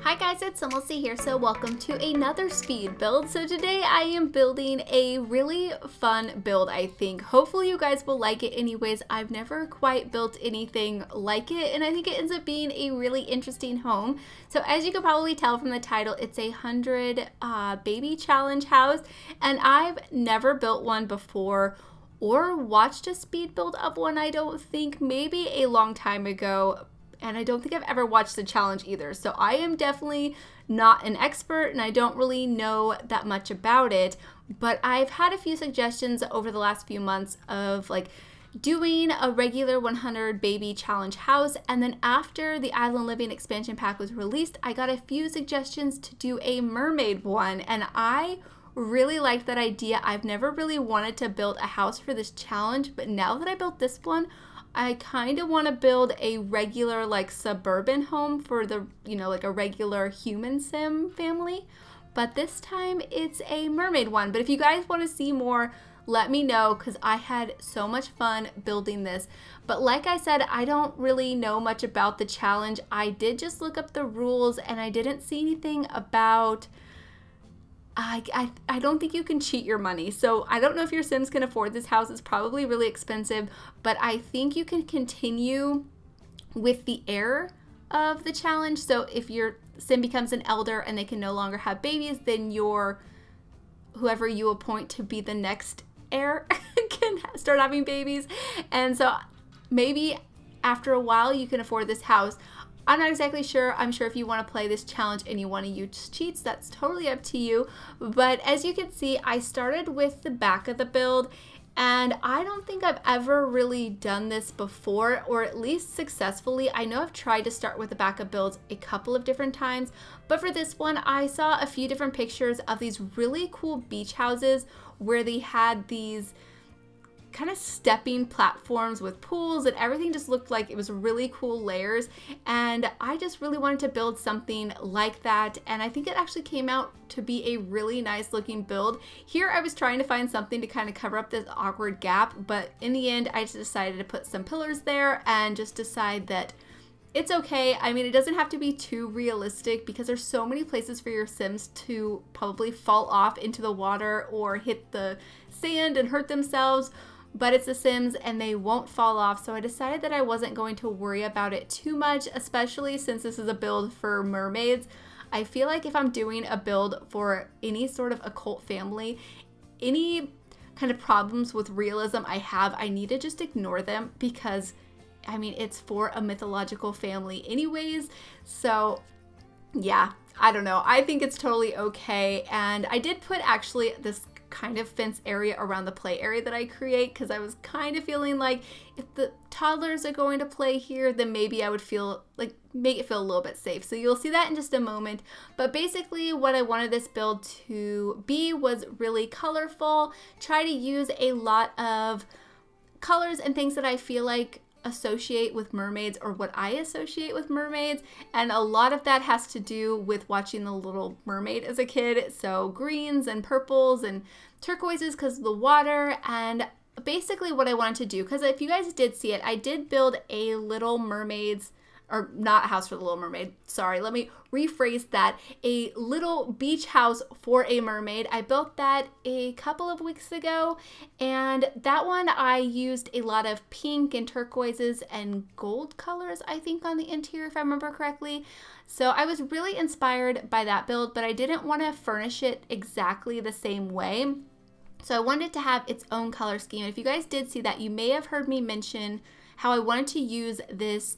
Hi guys, it's SimLicy here, so welcome to another speed build. So today I am building a really fun build, I think. Hopefully you guys will like it anyways. I've never quite built anything like it, and I think it ends up being a really interesting home. So as you can probably tell from the title, it's a 100 baby challenge house, and I've never built one before or watched a speed build of one, I don't think. Maybe a long time ago. And I don't think I've ever watched the challenge either. So I am definitely not an expert and I don't really know that much about it. But I've had a few suggestions over the last few months of like doing a regular 100 baby challenge house. And then after the Island Living expansion pack was released, I got a few suggestions to do a mermaid one. And I really liked that idea. I've never really wanted to build a house for this challenge, but now that I built this one, I kind of want to build a regular like suburban home for the, like a regular human sim family. But this time it's a mermaid one. But if you guys want to see more, let me know because I had so much fun building this. But like I said, I don't really know much about the challenge. I did just look up the rules and I didn't see anything about I don't think you can cheat your money. So I don't know if your Sims can afford this house. It's probably really expensive, but I think you can continue with the heir of the challenge. So if your Sim becomes an elder and they can no longer have babies, then whoever you appoint to be the next heir can start having babies. And so maybe after a while you can afford this house. I'm not exactly sure. I'm sure if you want to play this challenge and you want to use cheats, that's totally up to you. But as you can see, I started with the back of the build, and I don't think I've ever really done this before, or at least successfully. I know I've tried to start with the back of builds a couple of different times, but for this one, I saw a few different pictures of these really cool beach houses where they had these kind of stepping platforms with pools, and everything just looked like it was really cool layers, and I just really wanted to build something like that, and I think it actually came out to be a really nice looking build. Here I was trying to find something to kind of cover up this awkward gap, but in the end I just decided to put some pillars there and just decide that it's okay. I mean, it doesn't have to be too realistic because there's so many places for your Sims to probably fall off into the water or hit the sand and hurt themselves. But it's The Sims and they won't fall off, so I decided that I wasn't going to worry about it too much, especially since this is a build for mermaids. I feel like if I'm doing a build for any sort of occult family, any kind of problems with realism I need to just ignore them because, I mean, it's for a mythological family anyways. So yeah, I don't know. I think it's totally okay. And I did put actually this kind of fence area around the play area that I create because I was kind of feeling like if the toddlers are going to play here, then maybe I would feel like make it feel a little bit safe. So you'll see that in just a moment. But basically what I wanted this build to be was really colorful. Try to use a lot of colors and things that I feel like associate with mermaids, or what I associate with mermaids, and a lot of that has to do with watching The Little Mermaid as a kid. So greens and purples and turquoises because of the water. And basically what I wanted to do, because if you guys did see it, I did build a Little Mermaids, or not a house for the Little Mermaid, sorry, let me rephrase that, a little beach house for a mermaid. I built that a couple of weeks ago, and that one I used a lot of pink and turquoises and gold colors, I think, on the interior, if I remember correctly. So I was really inspired by that build, but I didn't want to furnish it exactly the same way. So I wanted to have its own color scheme. And if you guys did see that, you may have heard me mention how I wanted to use this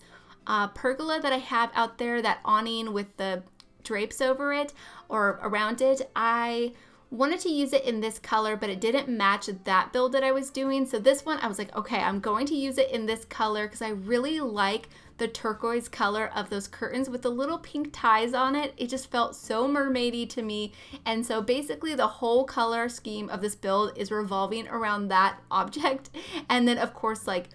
pergola that I have out there, that awning with the drapes over it or around it. I wanted to use it in this color, but it didn't match that build that I was doing. So this one I was like, okay, I'm going to use it in this color because I really like the turquoise color of those curtains with the little pink ties on it. It just felt so mermaidy to me. And so basically the whole color scheme of this build is revolving around that object. And then of course, like,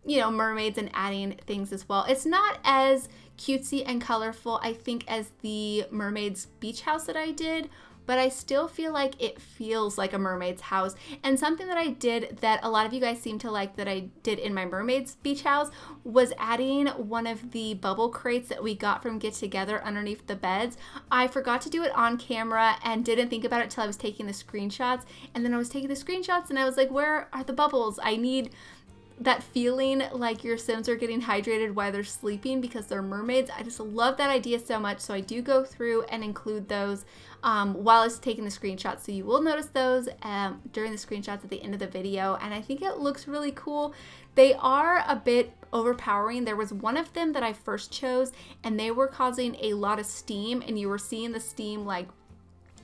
mermaids and adding things as well. It's not as cutesy and colorful, I think, as the mermaid's beach house that I did, but I still feel like it feels like a mermaid's house. And something that I did that a lot of you guys seem to like that I did in my mermaid's beach house was adding one of the bubble crates that we got from Get Together underneath the beds. I forgot to do it on camera and didn't think about it till I was taking the screenshots. And then I was taking the screenshots and I was like, where are the bubbles? I need that feeling like your Sims are getting hydrated while they're sleeping because they're mermaids. I just love that idea so much. So I do go through and include those while I was taking the screenshots. So you will notice those during the screenshots at the end of the video. And I think it looks really cool. They are a bit overpowering. There was one of them that I first chose and they were causing a lot of steam, and you were seeing the steam like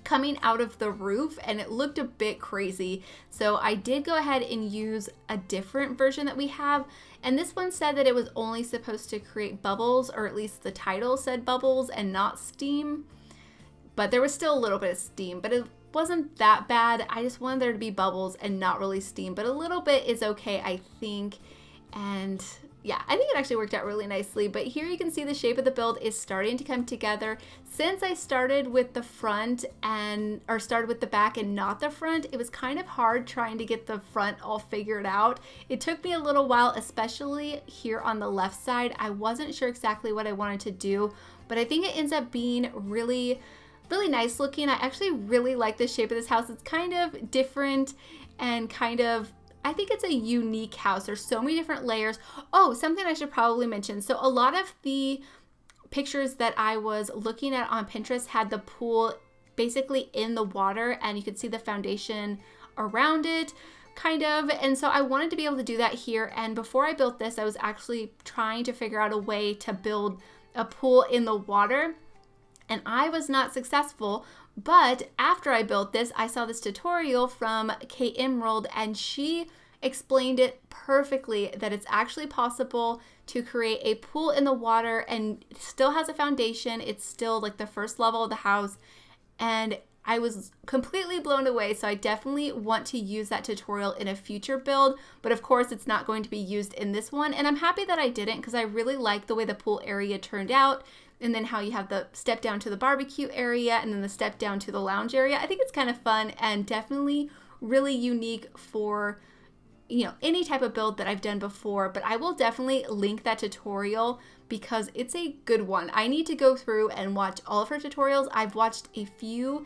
coming out of the roof, and it looked a bit crazy. So I did go ahead and use a different version that we have, and this one said that it was only supposed to create bubbles, or at least the title said bubbles and not steam, but there was still a little bit of steam, but it wasn't that bad. I just wanted there to be bubbles and not really steam, but a little bit is okay, I think. And yeah, I think it actually worked out really nicely. But here you can see the shape of the build is starting to come together. Since I started with the front or started with the back and not the front, it was kind of hard trying to get the front all figured out. It took me a little while, especially here on the left side. I wasn't sure exactly what I wanted to do, but I think it ends up being really nice looking. I actually really like the shape of this house. It's kind of different and kind of, I think it's a unique house. There's so many different layers. Oh, something I should probably mention. So a lot of the pictures that I was looking at on Pinterest had the pool basically in the water, and you could see the foundation around it, kind of. And so I wanted to be able to do that here. And before I built this, I was actually trying to figure out a way to build a pool in the water, and I was not successful. But after I built this, I saw this tutorial from Kate Emerald, and she explained it perfectly, that it's actually possible to create a pool in the water and it still has a foundation. It's still like the first level of the house, and I was completely blown away. So I definitely want to use that tutorial in a future build, but of course it's not going to be used in this one. And I'm happy that I didn't, because I really like the way the pool area turned out. And then how you have the step down to the barbecue area and then the step down to the lounge area. I think it's kind of fun and definitely really unique for, you know, any type of build that I've done before. But I will definitely link that tutorial because it's a good one. I need to go through and watch all of her tutorials. I've watched a few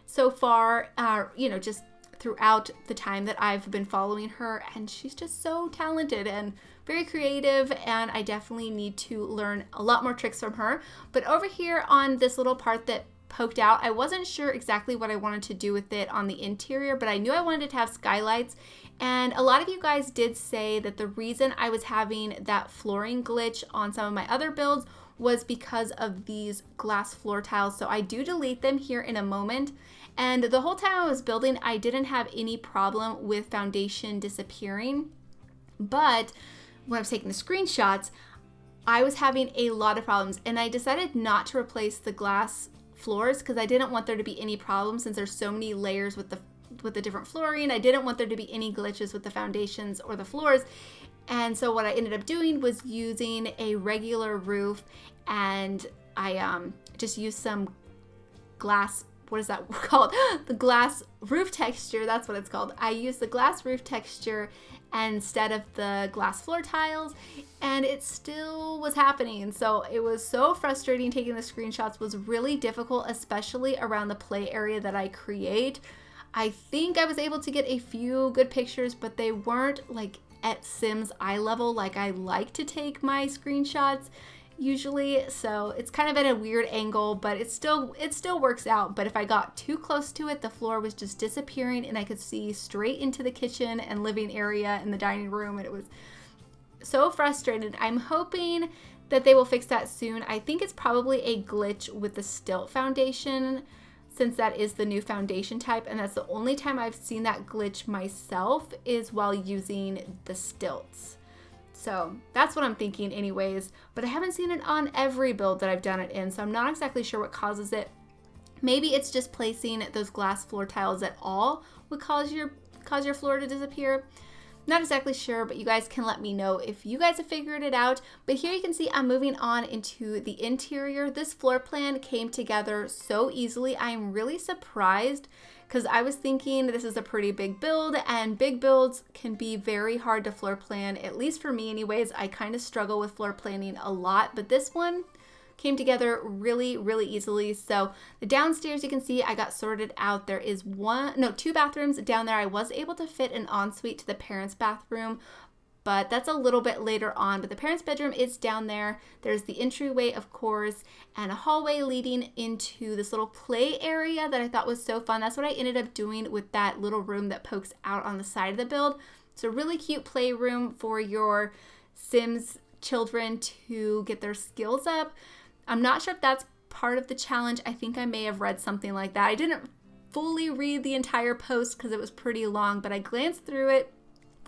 so far, you know, just throughout the time that I've been following her, and she's just so talented and very creative, and I definitely need to learn a lot more tricks from her. But over here on this little part that poked out, I wasn't sure exactly what I wanted to do with it on the interior, but I knew I wanted it to have skylights. And a lot of you guys did say that the reason I was having that flooring glitch on some of my other builds was because of these glass floor tiles. So I do delete them here in a moment. And the whole time I was building, I didn't have any problem with foundation disappearing. But when I was taking the screenshots, I was having a lot of problems, and I decided not to replace the glass floors because I didn't want there to be any problems, since there's so many layers with the different flooring. I didn't want there to be any glitches with the foundations or the floors. And so what I ended up doing was using a regular roof, and I just used some glass, what is that called? The glass roof texture, that's what it's called. I used the glass roof texture instead of the glass floor tiles, and it still was happening. And so it was so frustrating. Taking the screenshots was really difficult, especially around the play area that I create. I think I was able to get a few good pictures, but they weren't like at Sims eye level like I like to take my screenshots usually. So it's kind of at a weird angle, but it still works out. But if I got too close to it, the floor was just disappearing, and I could see straight into the kitchen and living area and the dining room, and it was so frustrated. I'm hoping that they will fix that soon. I think it's probably a glitch with the stilt foundation, since that is the new foundation type, and that's the only time I've seen that glitch myself is while using the stilts. So that's what I'm thinking anyways, but I haven't seen it on every build that I've done it in, so I'm not exactly sure what causes it. Maybe it's just placing those glass floor tiles at all would cause your floor to disappear. Not exactly sure, but you guys can let me know if you guys have figured it out. But here you can see I'm moving on into the interior. This floor plan came together so easily. I'm really surprised because I was thinking this is a pretty big build, and big builds can be very hard to floor plan, at least for me anyways. I kind of struggle with floor planning a lot, but this one came together really, really easily. So the downstairs, you can see I got sorted out. There is two bathrooms down there. I was able to fit an ensuite to the parents' bathroom, but that's a little bit later on. But the parents' bedroom is down there. There's the entryway, of course, and a hallway leading into this little play area that I thought was so fun. That's what I ended up doing with that little room that pokes out on the side of the build. It's a really cute playroom for your Sims children to get their skills up. I'm not sure if that's part of the challenge. I think I may have read something like that. I didn't fully read the entire post because it was pretty long, but I glanced through it.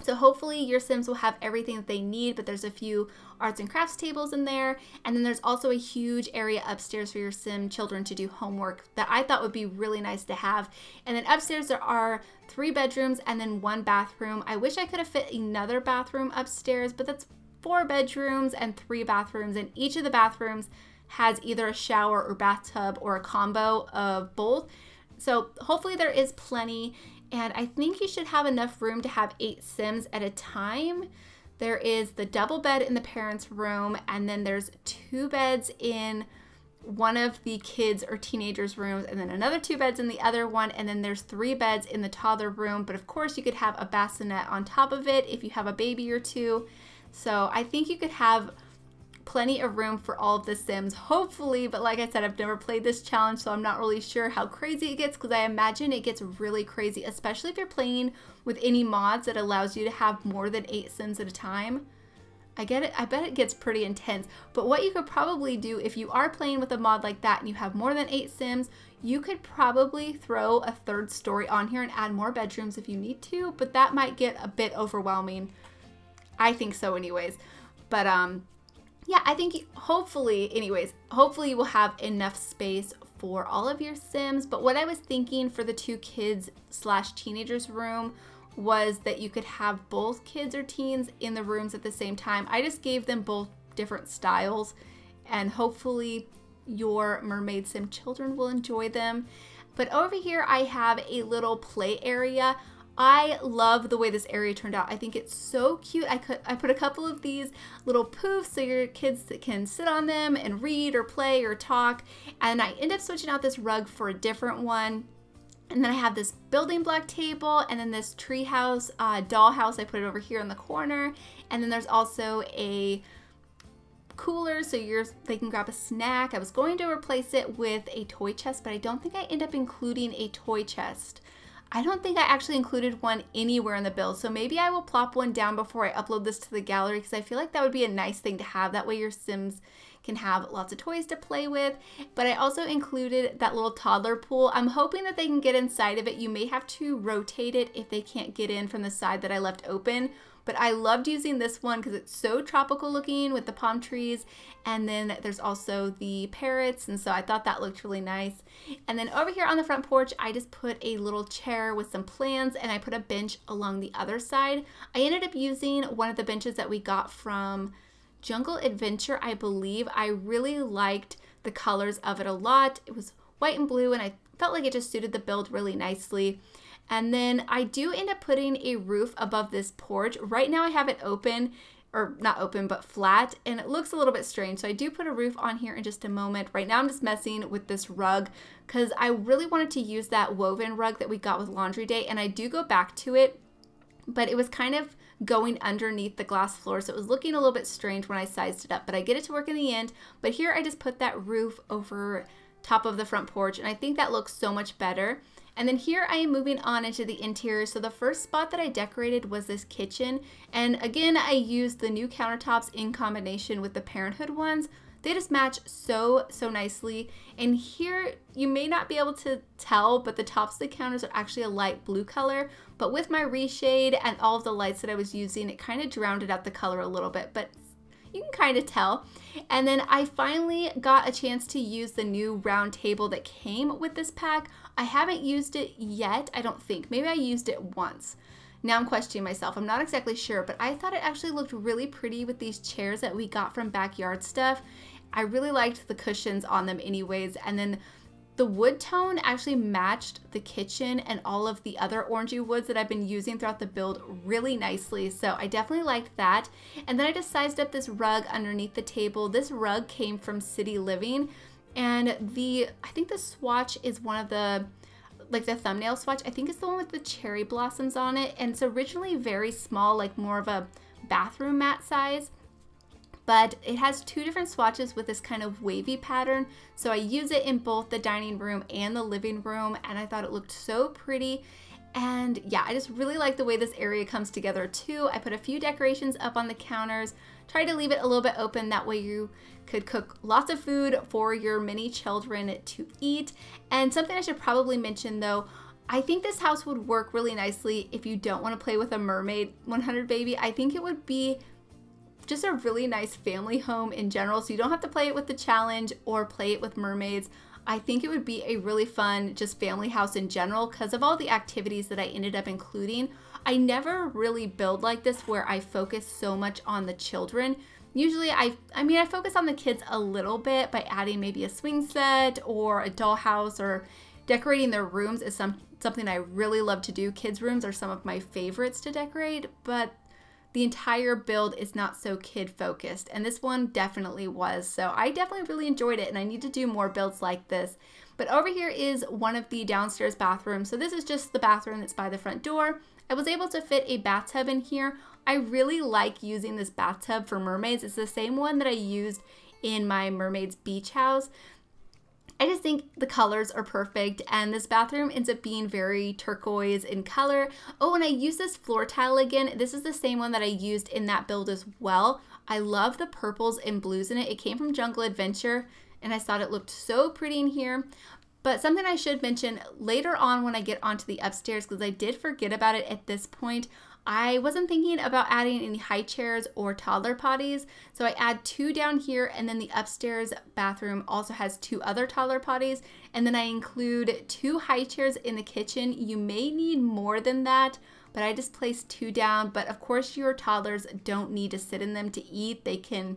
So hopefully your Sims will have everything that they need, but there's a few arts and crafts tables in there. And then there's also a huge area upstairs for your Sim children to do homework that I thought would be really nice to have. And then upstairs there are 3 bedrooms and then 1 bathroom. I wish I could have fit another bathroom upstairs, but that's 4 bedrooms and 3 bathrooms, and each of the bathrooms has either a shower or bathtub or a combo of both. So hopefully there is plenty, and I think you should have enough room to have 8 Sims at a time. There is the double bed in the parents' room, and then there's 2 beds in one of the kids or teenagers' rooms, and then another 2 beds in the other one, and then there's 3 beds in the toddler room. But of course you could have a bassinet on top of it if you have a baby or 2. So I think you could have plenty of room for all of the Sims, hopefully. But like I said, I've never played this challenge, so I'm not really sure how crazy it gets, because I imagine it gets really crazy, especially if you're playing with any mods that allows you to have more than 8 Sims at a time. I get it. I bet it gets pretty intense. But what you could probably do if you are playing with a mod like that and you have more than 8 Sims, you could probably throw a 3rd story on here and add more bedrooms if you need to, but that might get a bit overwhelming. I think so anyways. But yeah, I think hopefully you will have enough space for all of your Sims. But what I was thinking for the 2 kids / teenagers room was that you could have both kids or teens in the rooms at the same time. I just gave them both different styles, and hopefully your Mermaid Sim children will enjoy them. But over here I have a little play area. I love the way this area turned out. I think it's so cute. I put a couple of these little poofs so your kids can sit on them and read or play or talk. And I end up switching out this rug for a different one. And then I have this building block table, and then this treehouse dollhouse. I put it over here in the corner. And then there's also a cooler so they can grab a snack. I was going to replace it with a toy chest, but I don't think I end up including a toy chest. I don't think I actually included one anywhere in the build, so maybe I will plop one down before I upload this to the gallery, because I feel like that would be a nice thing to have. That way your Sims can have lots of toys to play with. But I also included that little toddler pool. I'm hoping that they can get inside of it. You may have to rotate it if they can't get in from the side that I left open. But I loved using this one because it's so tropical looking with the palm trees. And then there's also the parrots. And so I thought that looked really nice. And then over here on the front porch, I just put a little chair with some plants, and I put a bench along the other side. I ended up using one of the benches that we got from Jungle Adventure, I believe. I really liked the colors of it a lot. It was white and blue, and I felt like it just suited the build really nicely. And then I do end up putting a roof above this porch. Right now I have it open, or not open, but flat, and it looks a little bit strange. So I do put a roof on here in just a moment. Right now I'm just messing with this rug because I really wanted to use that woven rug that we got with Laundry Day, and I do go back to it, but it was kind of going underneath the glass floor, so it was looking a little bit strange when I sized it up, but I get it to work in the end. But here I just put that roof over top of the front porch, and I think that looks so much better. And then here I am moving on into the interior. So the first spot that I decorated was this kitchen. And again, I used the new countertops in combination with the Parenthood ones. They just match so nicely. And here, you may not be able to tell, but the tops of the counters are actually a light blue color. But with my reshade and all of the lights that I was using, it kind of drowned out the color a little bit, but you can kind of tell. And then I finally got a chance to use the new round table that came with this pack. I haven't used it yet, I don't think. Maybe I used it once. Now I'm questioning myself. I'm not exactly sure, but I thought it actually looked really pretty with these chairs that we got from Backyard Stuff. I really liked the cushions on them anyways, and then the wood tone actually matched the kitchen and all of the other orangey woods that I've been using throughout the build really nicely. So I definitely liked that. And then I just sized up this rug underneath the table. This rug came from City Living, and I think the swatch is one of the, like the thumbnail swatch, I think it's the one with the cherry blossoms on it. And it's originally very small, like more of a bathroom mat size. But it has two different swatches with this kind of wavy pattern. So I use it in both the dining room and the living room, and I thought it looked so pretty. And yeah, I just really like the way this area comes together too. I put a few decorations up on the counters, tried to leave it a little bit open, that way you could cook lots of food for your mini children to eat. And something I should probably mention though, I think this house would work really nicely if you don't want to play with a Mermaid 100 baby. I think it would be just a really nice family home in general, so you don't have to play it with the challenge or play it with mermaids. I think it would be a really fun just family house in general because of all the activities that I ended up including. I never really build like this where I focus so much on the children. Usually I focus on the kids a little bit by adding maybe a swing set or a dollhouse, or decorating their rooms is something I really love to do. Kids' rooms are some of my favorites to decorate, but the entire build is not so kid focused, and this one definitely was. So I definitely really enjoyed it, and I need to do more builds like this. But over here is one of the downstairs bathrooms. So this is just the bathroom that's by the front door. I was able to fit a bathtub in here. I really like using this bathtub for mermaids. It's the same one that I used in my mermaid's beach house. I just think the colors are perfect, and this bathroom ends up being very turquoise in color. Oh, and I used this floor tile again. This is the same one that I used in that build as well. I love the purples and blues in it. It came from Jungle Adventure, and I thought it looked so pretty in here. But something I should mention later on when I get onto the upstairs, because I did forget about it at this point, I wasn't thinking about adding any high chairs or toddler potties. So I add 2 down here, and then the upstairs bathroom also has 2 other toddler potties. And then I include 2 high chairs in the kitchen. You may need more than that, but I just placed 2 down. But of course your toddlers don't need to sit in them to eat. They can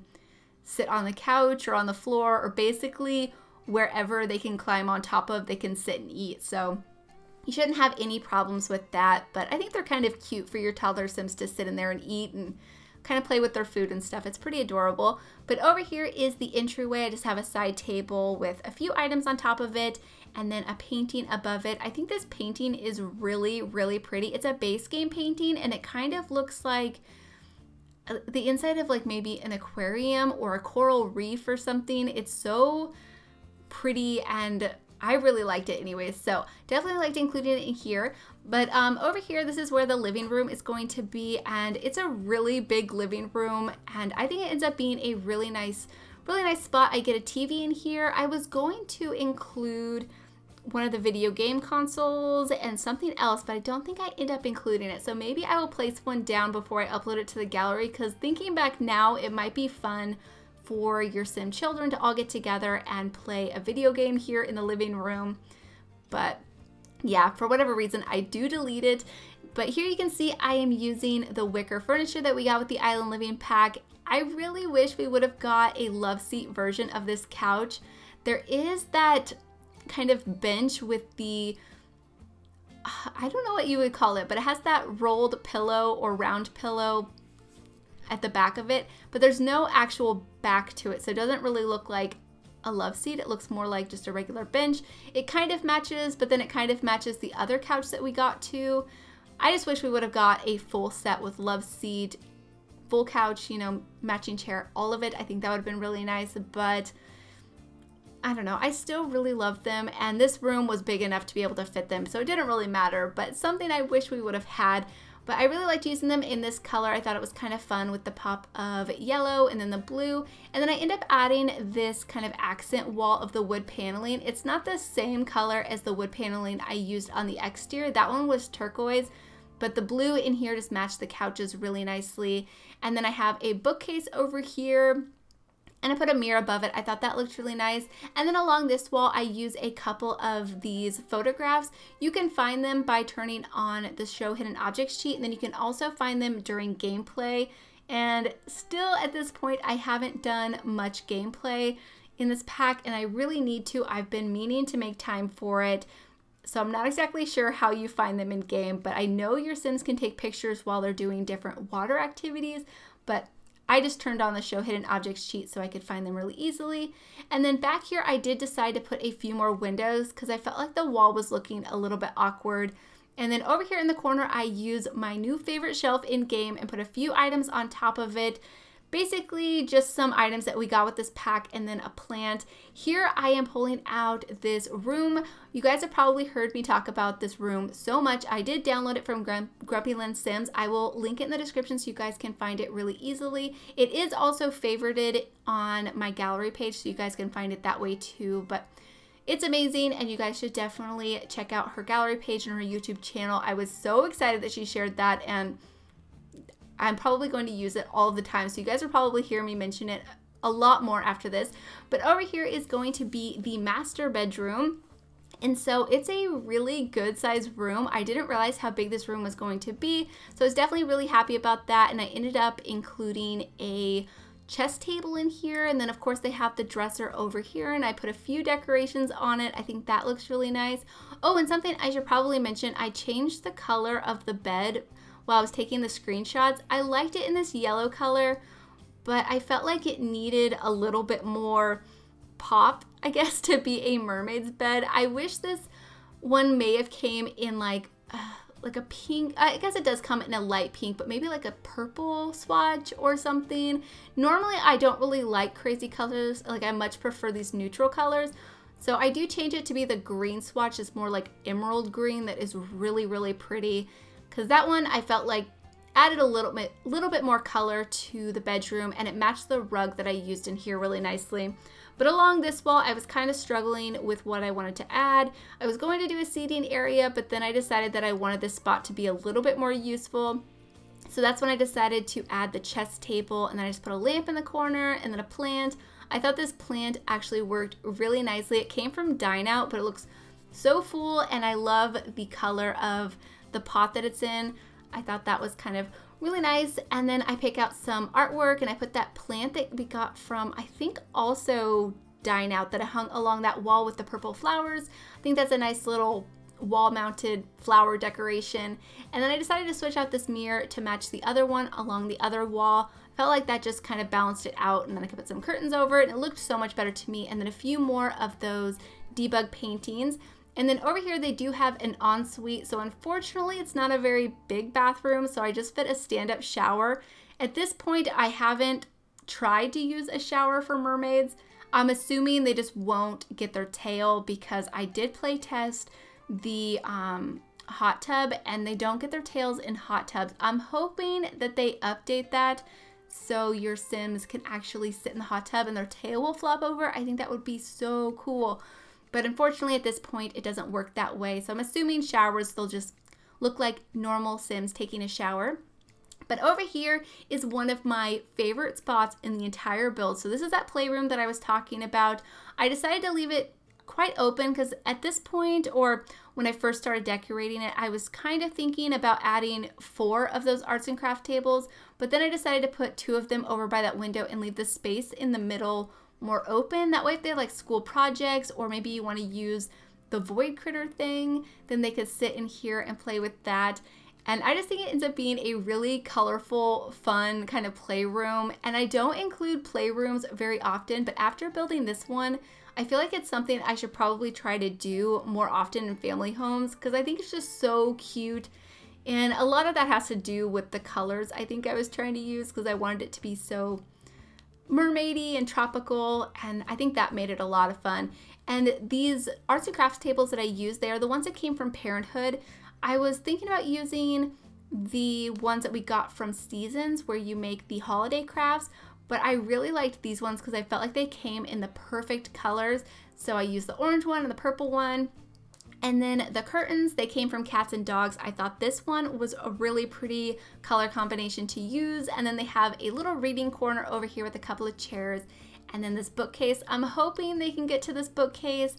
sit on the couch or on the floor, or basically wherever they can climb on top of, they can sit and eat. So you shouldn't have any problems with that, but I think they're kind of cute for your toddler Sims to sit in there and eat and kind of play with their food and stuff. It's pretty adorable. But over here is the entryway. I just have a side table with a few items on top of it and then a painting above it. I think this painting is really, really pretty. It's a base game painting, and it kind of looks like the inside of like maybe an aquarium or a coral reef or something. It's so pretty, and I really liked it anyways, so definitely liked including it in here. But over here, this is where the living room is going to be, and it's a really big living room, and I think it ends up being a really nice spot. I get a TV in here. I was going to include one of the video game consoles and something else, but I don't think I end up including it. So maybe I will place one down before I upload it to the gallery, because thinking back now, it might be fun for your Sim children to all get together and play a video game here in the living room. But yeah, for whatever reason, I do delete it. But here you can see I am using the wicker furniture that we got with the Island Living pack. I really wish we would have got a love seat version of this couch. There is that kind of bench with the, I don't know what you would call it, but it has that rolled pillow or round pillow at the back of it, but there's no actual back to it, so it doesn't really look like a love seat. It looks more like just a regular bench. It kind of matches, but then it kind of matches the other couch that we got too. I just wish we would have got a full set with love seat, full couch, you know, matching chair, all of it. I think that would have been really nice, but I don't know. I still really love them, and this room was big enough to be able to fit them, so it didn't really matter, but something I wish we would have had. But I really liked using them in this color. I thought it was kind of fun with the pop of yellow and then the blue. And then I end up adding this kind of accent wall of the wood paneling. It's not the same color as the wood paneling I used on the exterior. That one was turquoise, but the blue in here just matched the couches really nicely. And then I have a bookcase over here. and I put a mirror above it. I thought that looked really nice. And then along this wall, I use a couple of these photographs. You can find them by turning on the Show Hidden Objects sheet, and then you can also find them during gameplay. And still at this point, I haven't done much gameplay in this pack, and I really need to. I've been meaning to make time for it. So I'm not exactly sure how you find them in game, but I know your Sims can take pictures while they're doing different water activities, but I just turned on the Show Hidden Objects sheet so I could find them really easily. And then back here, I did decide to put a few more windows because I felt like the wall was looking a little bit awkward. And then over here in the corner, I use my new favorite shelf in game and put a few items on top of it. Basically just some items that we got with this pack and then a plant. Here I am pulling out this room. You guys have probably heard me talk about this room so much. I did download it from GrumpyLynnSims. I will link it in the description so you guys can find it really easily. It is also favorited on my gallery page so you guys can find it that way too. But it's amazing and you guys should definitely check out her gallery page and her YouTube channel. I was so excited that she shared that, and I'm probably going to use it all the time, so you guys will probably hear me mention it a lot more after this. But over here is going to be the master bedroom. And so it's a really good sized room. I didn't realize how big this room was going to be, so I was definitely really happy about that. And I ended up including a chess table in here, and then of course they have the dresser over here, and I put a few decorations on it. I think that looks really nice. Oh, and something I should probably mention, I changed the color of the bed while I was taking the screenshots. I liked it in this yellow color, but I felt like it needed a little bit more pop, I guess, to be a mermaid's bed. I wish this one may have came in like a pink. I guess it does come in a light pink, but maybe like a purple swatch or something. Normally I don't really like crazy colors. Like I much prefer these neutral colors. So I do change it to be the green swatch. It's more like emerald green that is really, really pretty. Because that one I felt like added a little bit more color to the bedroom, and it matched the rug that I used in here really nicely. But along this wall, I was kind of struggling with what I wanted to add. I was going to do a seating area, but then I decided that I wanted this spot to be a little bit more useful. So that's when I decided to add the chess table, and then I just put a lamp in the corner and then a plant. I thought this plant actually worked really nicely. It came from Dine Out, but it looks so full, and I love the color of the pot that it's in. I thought that was kind of really nice. And then I pick out some artwork, and I put that plant that we got from, I think, also Dine Out, that I hung along that wall with the purple flowers. I think that's a nice little wall mounted flower decoration. And then I decided to switch out this mirror to match the other one along the other wall. I felt like that just kind of balanced it out, and then I could put some curtains over it, and it looked so much better to me. And then a few more of those debug paintings. And then over here they do have an ensuite, so unfortunately it's not a very big bathroom, so I just fit a stand-up shower. At this point I haven't tried to use a shower for mermaids. I'm assuming they just won't get their tail, because I did play test the hot tub and they don't get their tails in hot tubs. I'm hoping that they update that so your Sims can actually sit in the hot tub and their tail will flop over. I think that would be so cool. But unfortunately at this point it doesn't work that way. So I'm assuming showers, they'll just look like normal Sims taking a shower. But over here is one of my favorite spots in the entire build. So this is that playroom that I was talking about. I decided to leave it quite open because at this point, or when I first started decorating it, I was kind of thinking about adding 4 of those arts and craft tables, but then I decided to put 2 of them over by that window and leave the space in the middle more open. That way if they have like school projects, or maybe you want to use the void critter thing, then they could sit in here and play with that. And I just think it ends up being a really colorful, fun kind of playroom. And I don't include playrooms very often, but after building this one, I feel like it's something I should probably try to do more often in family homes, because I think it's just so cute. And a lot of that has to do with the colors I think I was trying to use, because I wanted it to be so mermaidy and tropical, and I think that made it a lot of fun. And these arts and crafts tables that I used, they are the ones that came from Parenthood. I was thinking about using the ones that we got from Seasons, where you make the holiday crafts, but I really liked these ones because I felt like they came in the perfect colors. So I used the orange one and the purple one. And then the curtains, they came from Cats and Dogs. I thought this one was a really pretty color combination to use. And then they have a little reading corner over here with a couple of chairs. And then this bookcase, I'm hoping they can get to this bookcase.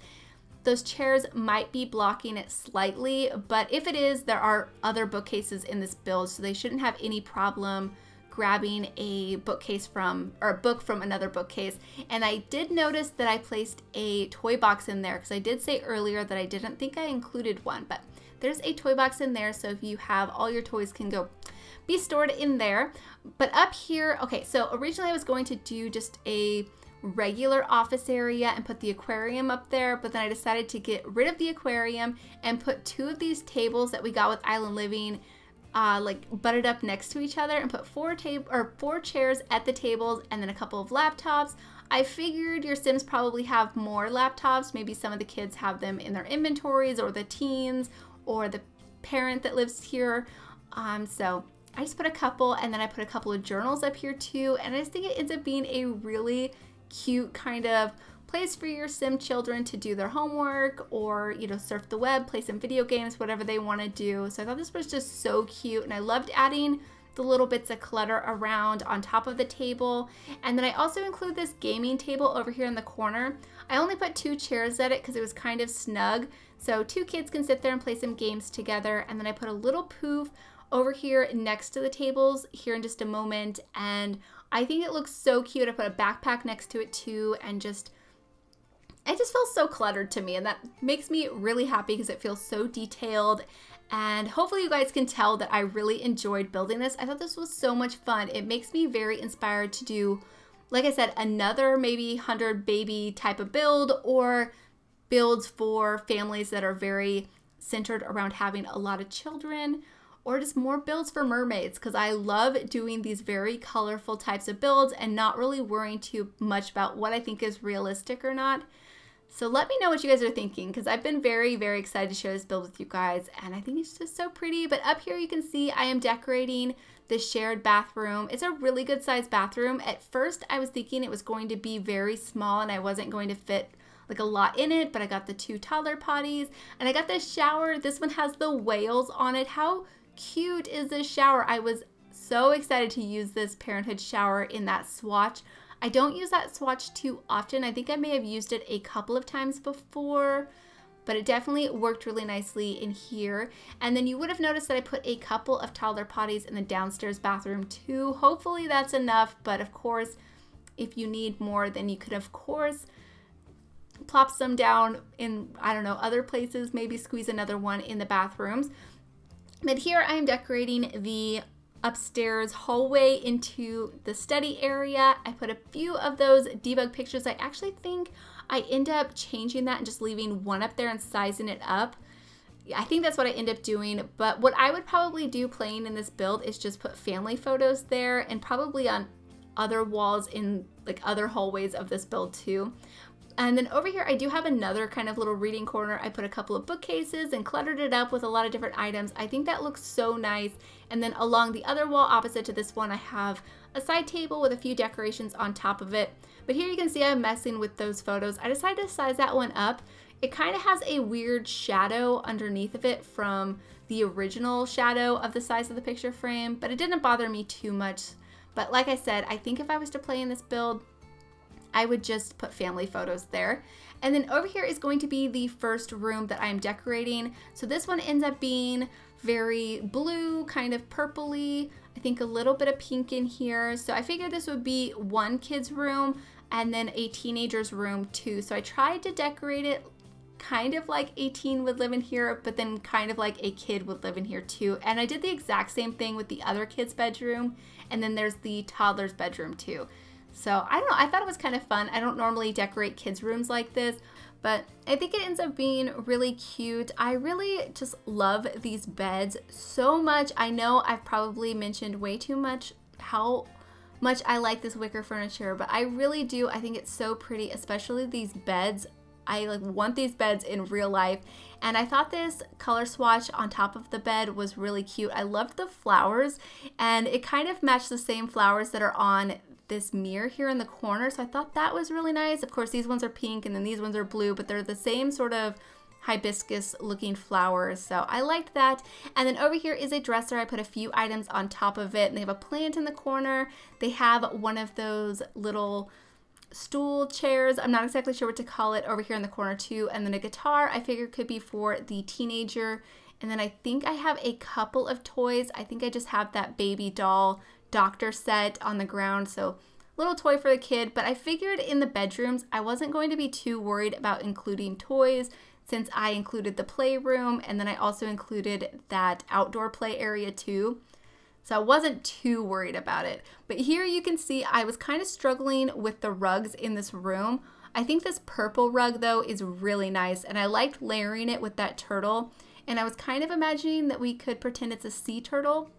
Those chairs might be blocking it slightly, but if it is, there are other bookcases in this build, so they shouldn't have any problem grabbing a bookcase from, or a book from another bookcase. And I did notice that I placed a toy box in there, because I did say earlier that I didn't think I included one, but there's a toy box in there, so if you have all your toys can go be stored in there. But up here, okay, so originally I was going to do just a regular office area and put the aquarium up there, but then I decided to get rid of the aquarium and put 2 of these tables that we got with Island Living like butted up next to each other, and put 4 chairs at the tables and then a couple of laptops. I figured your Sims probably have more laptops. Maybe some of the kids have them in their inventories, or the teens, or the parent that lives here. So I just put a couple, and then I put a couple of journals up here too, and I just think it ends up being a really cute kind of place for your Sim children to do their homework, or, you know, surf the web, play some video games, whatever they want to do. So I thought this was just so cute, and I loved adding the little bits of clutter around on top of the table. And then I also include this gaming table over here in the corner. I only put 2 chairs at it because it was kind of snug, so 2 kids can sit there and play some games together. And then I put a little poof over here next to the tables here in just a moment, and I think it looks so cute. I put a backpack next to it too, and it just feels so cluttered to me, and that makes me really happy because it feels so detailed. And hopefully you guys can tell that I really enjoyed building this. I thought this was so much fun. It makes me very inspired to do, like I said, another maybe 100 baby type of build, or builds for families that are very centered around having a lot of children, or just more builds for mermaids, because I love doing these very colorful types of builds and not really worrying too much about what I think is realistic or not. So let me know what you guys are thinking, because I've been very, very excited to share this build with you guys, and I think it's just so pretty. But up here you can see I am decorating the shared bathroom. It's a really good sized bathroom. At first I was thinking it was going to be very small and I wasn't going to fit like a lot in it, but I got the 2 toddler potties, and I got this shower. This one has the whales on it. How cute is this shower? I was so excited to use this Parenthood shower in that swatch. I don't use that swatch too often. I think I may have used it a couple of times before, but it definitely worked really nicely in here. And then you would have noticed that I put a couple of toddler potties in the downstairs bathroom too. Hopefully that's enough, but of course, if you need more, then you could of course plop some down in, I don't know, other places, maybe squeeze another one in the bathrooms. But here I am decorating the upstairs hallway into the study area. I put a few of those debug pictures. I actually think I end up changing that and just leaving one up there and sizing it up. I think that's what I end up doing, but what I would probably do playing in this build is just put family photos there, and probably on other walls in like other hallways of this build too. And then over here, I do have another kind of little reading corner. I put a couple of bookcases and cluttered it up with a lot of different items. I think that looks so nice. And then along the other wall opposite to this one, I have a side table with a few decorations on top of it. But here you can see I'm messing with those photos. I decided to size that one up. It kind of has a weird shadow underneath of it from the original shadow of the size of the picture frame, but it didn't bother me too much. But like I said, I think if I was to play in this build, I would just put family photos there. And then over here is going to be the first room that I'm decorating. So this one ends up being very blue, kind of purpley. I think a little bit of pink in here. So I figured this would be one kid's room and then a teenager's room too. So I tried to decorate it kind of like a teen would live in here, but then kind of like a kid would live in here too. And I did the exact same thing with the other kid's bedroom. And then there's the toddler's bedroom too. So I don't know, I thought it was kind of fun. I don't normally decorate kids' rooms like this, but I think it ends up being really cute. I really just love these beds so much. I know I've probably mentioned way too much how much I like this wicker furniture, but I really do. I think it's so pretty, especially these beds. I like want these beds in real life. And I thought this color swatch on top of the bed was really cute. I loved the flowers, and it kind of matched the same flowers that are on this mirror here in the corner. So I thought that was really nice. Of course, these ones are pink and then these ones are blue, but they're the same sort of hibiscus looking flowers. So I liked that. And then over here is a dresser. I put a few items on top of it, and they have a plant in the corner. They have one of those little stool chairs. I'm not exactly sure what to call it over here in the corner too. And then a guitar I figured could be for the teenager. And then I think I have a couple of toys. I think I just have that baby doll doctor set on the ground. So little toy for the kid, but I figured in the bedrooms, I wasn't going to be too worried about including toys since I included the playroom and then I also included that outdoor play area too. So I wasn't too worried about it. But here you can see I was kind of struggling with the rugs in this room. I think this purple rug though is really nice and I liked layering it with that turtle. And I was kind of imagining that we could pretend it's a sea turtle.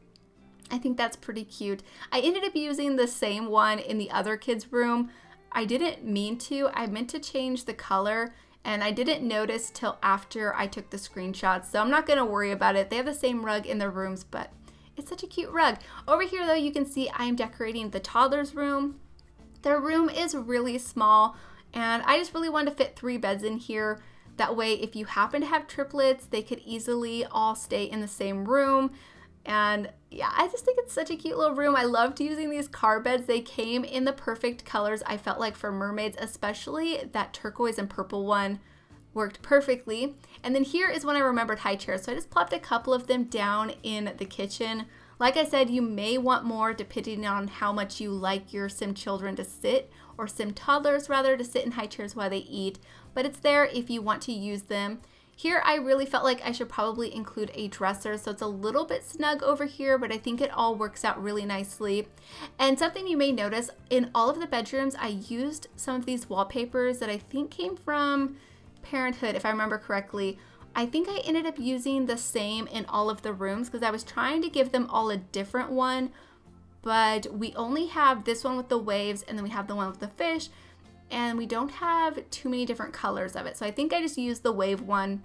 I think that's pretty cute. I ended up using the same one in the other kids' room. I didn't mean to. I meant to change the color and I didn't notice till after I took the screenshots. So I'm not going to worry about it. They have the same rug in their rooms, but it's such a cute rug. Over here though, you can see I'm decorating the toddler's room. Their room is really small and I just really wanted to fit 3 beds in here. That way, if you happen to have triplets, they could easily all stay in the same room. And yeah, I just think it's such a cute little room. I loved using these car beds. They came in the perfect colors, I felt like, for mermaids, especially that turquoise and purple one worked perfectly. And then here is when I remembered high chairs. So I just plopped a couple of them down in the kitchen. Like I said, you may want more depending on how much you like your sim children to sit, or sim toddlers rather, to sit in high chairs while they eat. But it's there if you want to use them. Here, I really felt like I should probably include a dresser, so it's a little bit snug over here, but I think it all works out really nicely. And something you may notice, in all of the bedrooms, I used some of these wallpapers that I think came from Parenthood, if I remember correctly. I think I ended up using the same in all of the rooms because I was trying to give them all a different one, but we only have this one with the waves and then we have the one with the fish. And we don't have too many different colors of it. So I think I just used the wave one.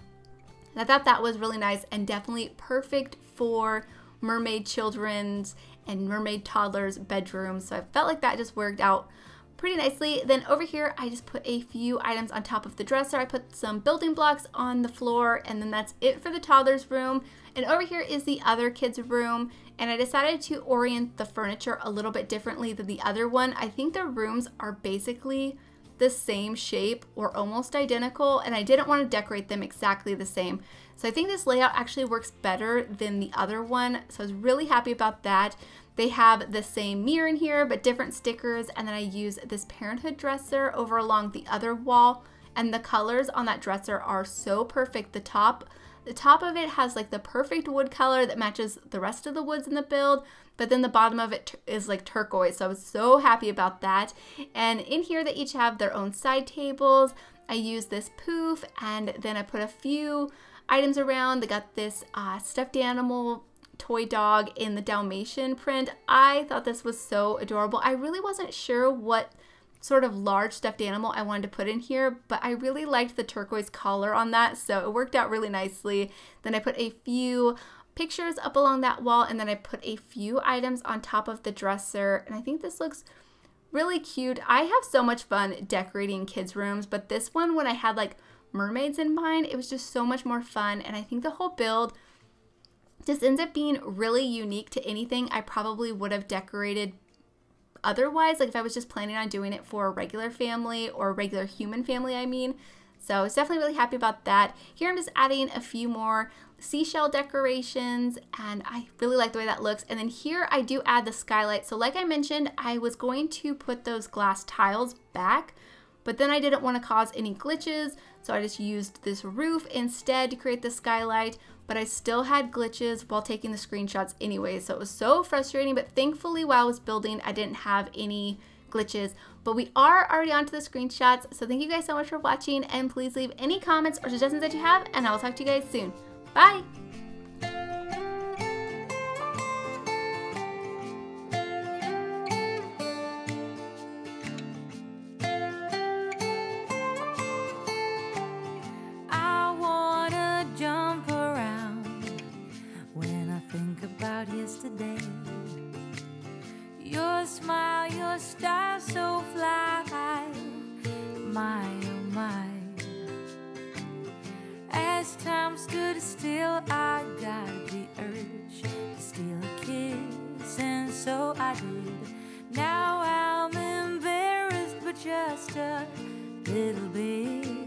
And I thought that was really nice and definitely perfect for mermaid children's and mermaid toddlers' bedrooms. So I felt like that just worked out pretty nicely. Then over here, I just put a few items on top of the dresser. I put some building blocks on the floor and then that's it for the toddler's room. And over here is the other kids' room. And I decided to orient the furniture a little bit differently than the other one. I think the rooms are basically the same shape or almost identical, and I didn't want to decorate them exactly the same. So I think this layout actually works better than the other one, so I was really happy about that. They have the same mirror in here but different stickers, and then I use this Parenthood dresser over along the other wall, and the colors on that dresser are so perfect. The top of it has like the perfect wood color that matches the rest of the woods in the build, but then the bottom of it is like turquoise, so I was so happy about that. And in here they each have their own side tables. I use this poof and then I put a few items around. They got this stuffed animal toy dog in the Dalmatian print. I thought this was so adorable. I really wasn't sure what sort of large stuffed animal I wanted to put in here, but I really liked the turquoise collar on that, so it worked out really nicely. Then I put a few pictures up along that wall, and then I put a few items on top of the dresser, and I think this looks really cute. I have so much fun decorating kids' rooms, but this one, when I had like mermaids in mind, it was just so much more fun, and I think the whole build just ends up being really unique to anything I probably would have decorated otherwise, like if I was just planning on doing it for a regular family or a regular human family, I mean. So I was definitely really happy about that. Here I'm just adding a few more seashell decorations, and I really like the way that looks. And then here I do add the skylight. So like I mentioned, I was going to put those glass tiles back, but then I didn't want to cause any glitches, so I just used this roof instead to create the skylight, but I still had glitches while taking the screenshots anyway, so it was so frustrating. But thankfully while I was building, I didn't have any glitches. But we are already on to the screenshots, so thank you guys so much for watching, and please leave any comments or suggestions that you have, and I will talk to you guys soon. Bye! I wanna jump around when I think about yesterday. Your smile, your style so fly, my oh my. As time stood still, I got the urge to steal a kiss, and so I did. Now I'm embarrassed, but just little bit.